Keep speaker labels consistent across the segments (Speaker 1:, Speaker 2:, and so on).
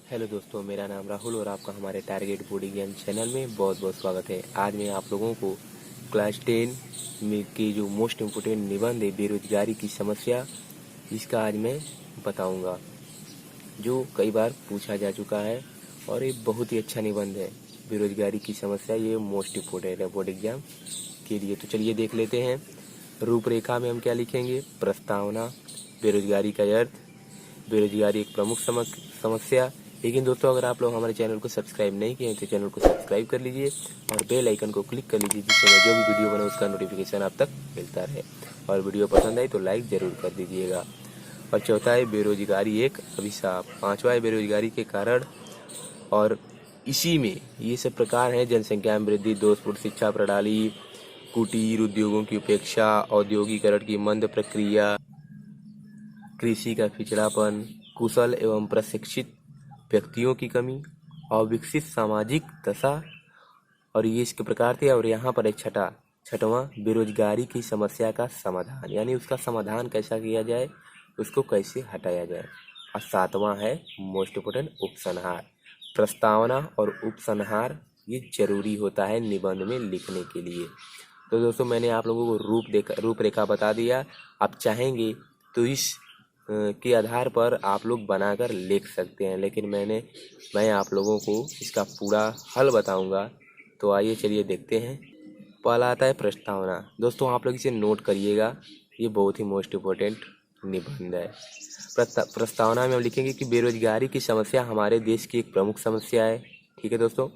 Speaker 1: Hello दोस्तों, मेरा नाम राहुल और आपका हमारे टारगेट बॉडी ज्ञान चैनल में बहुत बहुत स्वागत है। आज मैं आप लोगों को क्लास 10 में की जो मोस्ट इम्पोर्टेंट निबंध है बेरोजगारी की समस्या, इसका आज मैं बताऊंगा, जो कई बार पूछा जा चुका है और ये बहुत ही अच्छा निबंध है। बेरोजगारी की समस्या ये मोस्ट इम्पोर्टेंट है बोर्ड एग्जाम के लिए। तो चलिए देख लेते हैं। रूपरेखा में हम क्या लिखेंगे? प्रस्तावना, बेरोजगारी का अर्थ, बेरोजगारी एक प्रमुख समस्या। लेकिन दोस्तों, अगर आप लोग हमारे चैनल को सब्सक्राइब नहीं किए हैं तो चैनल को सब्सक्राइब कर लीजिए और बेल आइकन को क्लिक कर लीजिए, जिससे मैं जो भी वीडियो बनाऊँ उसका नोटिफिकेशन आप तक मिलता रहे। और वीडियो पसंद आए तो लाइक ज़रूर कर दीजिएगा। और चौथा है बेरोजगारी एक अभिशाप। पांचवा है बेरोजगारी के कारण, और इसी में ये सब प्रकार हैं: जनसंख्या में वृद्धि, दोषपूर्ण शिक्षा प्रणाली, कुटीर उद्योगों की उपेक्षा, औद्योगिकरण की मंद प्रक्रिया, कृषि का पिछड़ापन, कुशल एवं प्रशिक्षित व्यक्तियों की कमी, अविकसित सामाजिक दशा। और ये इसके प्रकार थे। और यहाँ पर एक छठवां बेरोजगारी की समस्या का समाधान, यानी उसका समाधान कैसा किया जाए, उसको कैसे हटाया जाए। और सातवां है मोस्ट इम्पोर्टेंट उपसंहार। प्रस्तावना और उपसंहार ये जरूरी होता है निबंध में लिखने के लिए। तो दोस्तों, मैंने आप लोगों को रूपरेखा बता दिया। आप चाहेंगे तो इस के आधार पर आप लोग बनाकर लिख सकते हैं, लेकिन मैं आप लोगों को इसका पूरा हल बताऊंगा। तो आइए चलिए देखते हैं। पहला आता है प्रस्तावना। दोस्तों, आप लोग इसे नोट करिएगा, ये बहुत ही मोस्ट इम्पोर्टेंट निबंध है। प्रस्तावना में हम लिखेंगे कि बेरोजगारी की समस्या हमारे देश की एक प्रमुख समस्या है। ठीक है दोस्तों,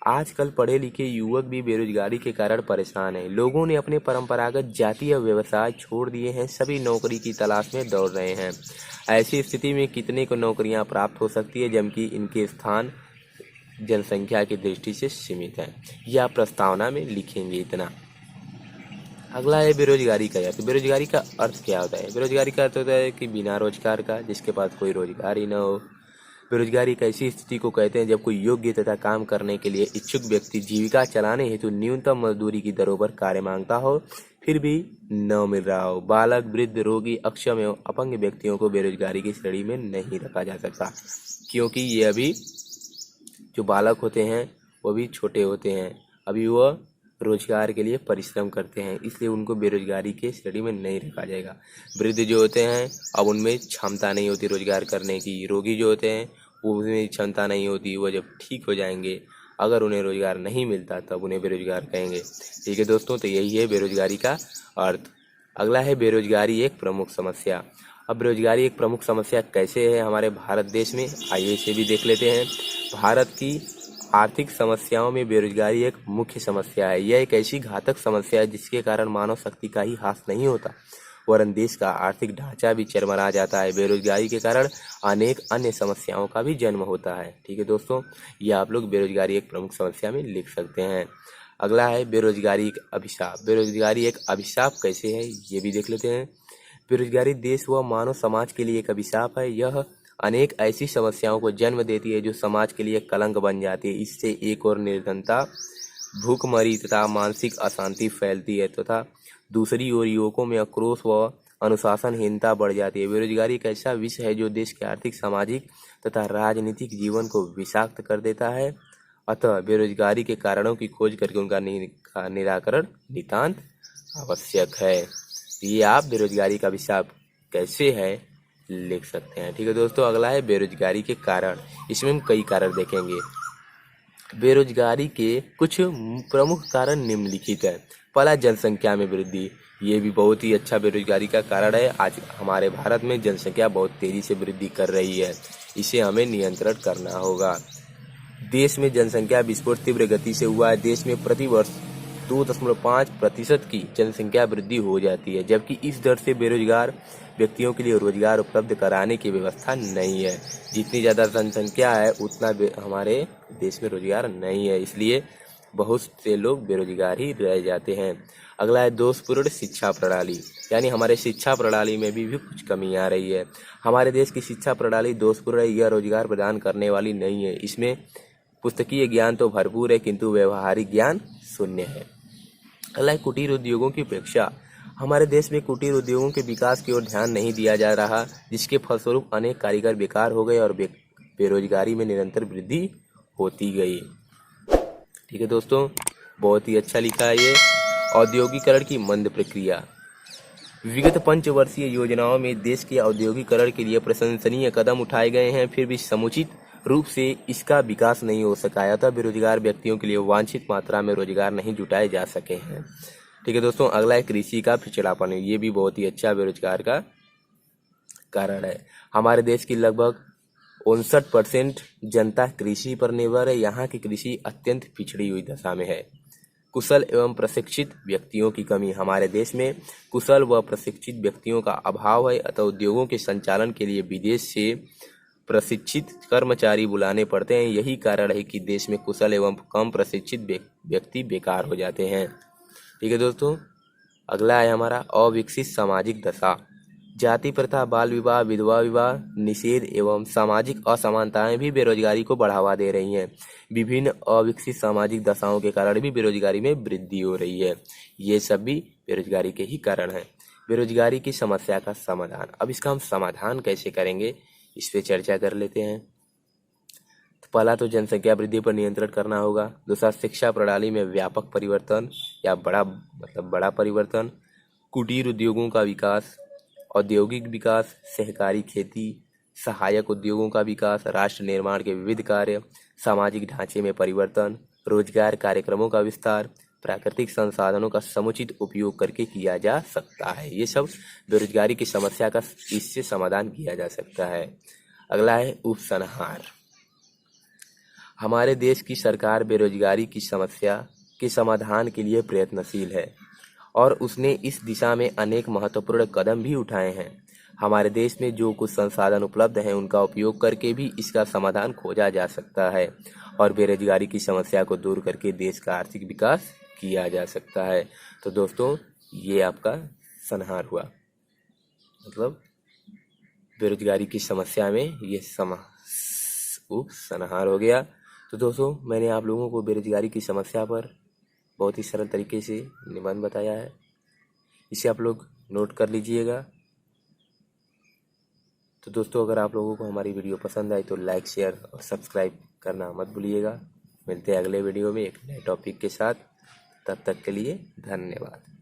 Speaker 1: आजकल पढ़े लिखे युवक भी बेरोजगारी के कारण परेशान हैं। लोगों ने अपने परंपरागत जाति या व्यवसाय छोड़ दिए हैं, सभी नौकरी की तलाश में दौड़ रहे हैं। ऐसी स्थिति में कितने को नौकरियां प्राप्त हो सकती है, जबकि इनके स्थान जनसंख्या की दृष्टि से सीमित है। यह प्रस्तावना में लिखेंगे इतना। अगला है बेरोजगारी का अर्थ। बेरोजगारी का अर्थ क्या होता है? बेरोजगारी का अर्थ होता है कि बिना रोजगार का, जिसके पास कोई रोजगार ही न हो। बेरोजगारी एक ऐसी स्थिति को कहते हैं जब कोई योग्य तथा काम करने के लिए इच्छुक व्यक्ति जीविका चलाने हेतु न्यूनतम मजदूरी की दरों पर कार्य मांगता हो, फिर भी न मिल रहा हो। बालक, वृद्ध, रोगी, अक्षम एवं अपंग व्यक्तियों को बेरोजगारी की श्रेणी में नहीं रखा जा सकता, क्योंकि ये अभी जो बालक होते हैं वो भी छोटे होते हैं, अभी वह रोजगार के लिए परिश्रम करते हैं, इसलिए उनको बेरोजगारी के श्रेणी में नहीं रखा जाएगा। वृद्ध जो होते हैं, अब उनमें क्षमता नहीं होती रोजगार करने की। रोगी जो होते हैं, वो उनमें क्षमता नहीं होती, वो जब ठीक हो जाएंगे, अगर उन्हें रोजगार नहीं मिलता तब उन्हें बेरोजगार कहेंगे। ठीक है दोस्तों, तो यही है बेरोजगारी का अर्थ। अगला है बेरोजगारी एक प्रमुख समस्या। अब बेरोजगारी एक प्रमुख समस्या कैसे है हमारे भारत देश में, आइए इसे भी देख लेते हैं। भारत की आर्थिक समस्याओं में बेरोजगारी एक मुख्य समस्या है। यह एक ऐसी घातक समस्या है जिसके कारण मानव शक्ति का ही ह्रास नहीं होता, वरन देश का आर्थिक ढांचा भी चरमरा जाता है। बेरोजगारी के कारण अनेक अन्य समस्याओं का भी जन्म होता है। ठीक है दोस्तों, ये आप लोग बेरोजगारी एक प्रमुख समस्या में लिख सकते हैं। अगला है बेरोजगारी एक अभिशाप। बेरोजगारी एक अभिशाप कैसे है, ये भी देख लेते हैं। बेरोजगारी देश व मानव समाज के लिए एक अभिशाप है। यह अनेक ऐसी समस्याओं को जन्म देती है जो समाज के लिए कलंक बन जाती है। इससे एक और निर्धनता, भूखमरी तथा मानसिक अशांति फैलती है, तथा दूसरी ओर युवकों में आक्रोश व अनुशासनहीनता बढ़ जाती है। बेरोजगारी एक ऐसा विषय है जो देश के आर्थिक, सामाजिक तथा राजनीतिक जीवन को विषाक्त कर देता है। अतः बेरोजगारी के कारणों की खोज करके उनका निराकरण नितांत आवश्यक है। ये आप बेरोजगारी का विषाप कैसे है लिख सकते हैं। ठीक है दोस्तों, अगला है बेरोजगारी के कारण। इसमें हम कई कारण देखेंगे। बेरोजगारी के कुछ प्रमुख कारण निम्नलिखित है। पहला, जनसंख्या में वृद्धि। ये भी बहुत ही अच्छा बेरोजगारी का कारण है। आज हमारे भारत में जनसंख्या बहुत तेजी से वृद्धि कर रही है, इसे हमें नियंत्रण करना होगा। देश में जनसंख्या विस्फोट तीव्र गति से हुआ है। देश में प्रति वर्ष 2.5% की जनसंख्या वृद्धि हो जाती है, जबकि इस दर से बेरोजगार व्यक्तियों के लिए रोजगार उपलब्ध कराने की व्यवस्था नहीं है। जितनी ज़्यादा जनसंख्या है उतना हमारे देश में रोजगार नहीं है, इसलिए बहुत से लोग बेरोजगार ही रह जाते हैं। अगला है दोषपूर्ण शिक्षा प्रणाली, यानी हमारे शिक्षा प्रणाली में भी कुछ कमी आ रही है। हमारे देश की शिक्षा प्रणाली दोषपूर्ण है, यह रोजगार प्रदान करने वाली नहीं है। इसमें पुस्तकीय ज्ञान तो भरपूर है, किंतु व्यवहारिक ज्ञान शून्य है। अगला है कुटीर उद्योगों की उपेक्षा। हमारे देश में कुटीर उद्योगों के विकास की ओर ध्यान नहीं दिया जा रहा, जिसके फलस्वरूप अनेक कारीगर बेकार हो गए और बेरोजगारी में निरंतर वृद्धि होती गई। ठीक है दोस्तों, बहुत ही अच्छा लिखा है ये। औद्योगिकरण की मंद प्रक्रिया। विगत पंचवर्षीय योजनाओं में देश के औद्योगिकरण के लिए प्रशंसनीय कदम उठाए गए हैं, फिर भी समुचित रूप से इसका विकास नहीं हो सका है, अतः बेरोजगार व्यक्तियों के लिए वांछित मात्रा में रोजगार नहीं जुटाए जा सके हैं। ठीक है दोस्तों, अगला है कृषि का पिछड़ापन। ये भी बहुत ही अच्छा बेरोजगार का कारण है। हमारे देश की लगभग 59% जनता कृषि पर निर्भर है। यहाँ की कृषि अत्यंत पिछड़ी हुई दशा में है। कुशल एवं प्रशिक्षित व्यक्तियों की कमी। हमारे देश में कुशल व प्रशिक्षित व्यक्तियों का अभाव है, अतः उद्योगों के संचालन के लिए विदेश से प्रशिक्षित कर्मचारी बुलाने पड़ते हैं। यही कारण है कि देश में कुशल एवं कम प्रशिक्षित व्यक्ति बेकार हो जाते हैं। ठीक है दोस्तों, अगला है हमारा अविकसित सामाजिक दशा। जाति प्रथा, बाल विवाह, विधवा विवाह निषेध एवं सामाजिक असमानताएं भी बेरोजगारी को बढ़ावा दे रही हैं। विभिन्न अविकसित सामाजिक दशाओं के कारण भी बेरोजगारी में वृद्धि हो रही है। ये सब भी बेरोजगारी के ही कारण हैं। बेरोजगारी की समस्या का समाधान। अब इसका हम समाधान कैसे करेंगे, इस पे चर्चा कर लेते हैं। तो पहला तो जनसंख्या वृद्धि पर नियंत्रण करना होगा। दूसरा, शिक्षा प्रणाली में व्यापक परिवर्तन या बड़ा परिवर्तन। कुटीर उद्योगों का विकास, औद्योगिक विकास, सहकारी खेती, सहायक उद्योगों का विकास, राष्ट्र निर्माण के विविध कार्य, सामाजिक ढांचे में परिवर्तन, रोजगार कार्यक्रमों का विस्तार, प्राकृतिक संसाधनों का समुचित उपयोग करके किया जा सकता है। ये सब बेरोजगारी की समस्या का इससे समाधान किया जा सकता है। अगला है उपसंहार। हमारे देश की सरकार बेरोजगारी की समस्या के समाधान के लिए प्रयत्नशील है और उसने इस दिशा में अनेक महत्वपूर्ण कदम भी उठाए हैं। हमारे देश में जो कुछ संसाधन उपलब्ध हैं उनका उपयोग करके भी इसका समाधान खोजा जा सकता है और बेरोजगारी की समस्या को दूर करके देश का आर्थिक विकास किया जा सकता है। तो दोस्तों, ये आपका संहार हुआ, मतलब बेरोजगारी की समस्या में ये उपसंहार हो गया। तो दोस्तों, मैंने आप लोगों को बेरोजगारी की समस्या पर बहुत ही सरल तरीके से निबंध बताया है। इसे आप लोग नोट कर लीजिएगा। तो दोस्तों, अगर आप लोगों को हमारी वीडियो पसंद आई तो लाइक, शेयर और सब्सक्राइब करना मत भूलिएगा। मिलते हैं अगले वीडियो में एक नए टॉपिक के साथ। तब तक के लिए धन्यवाद।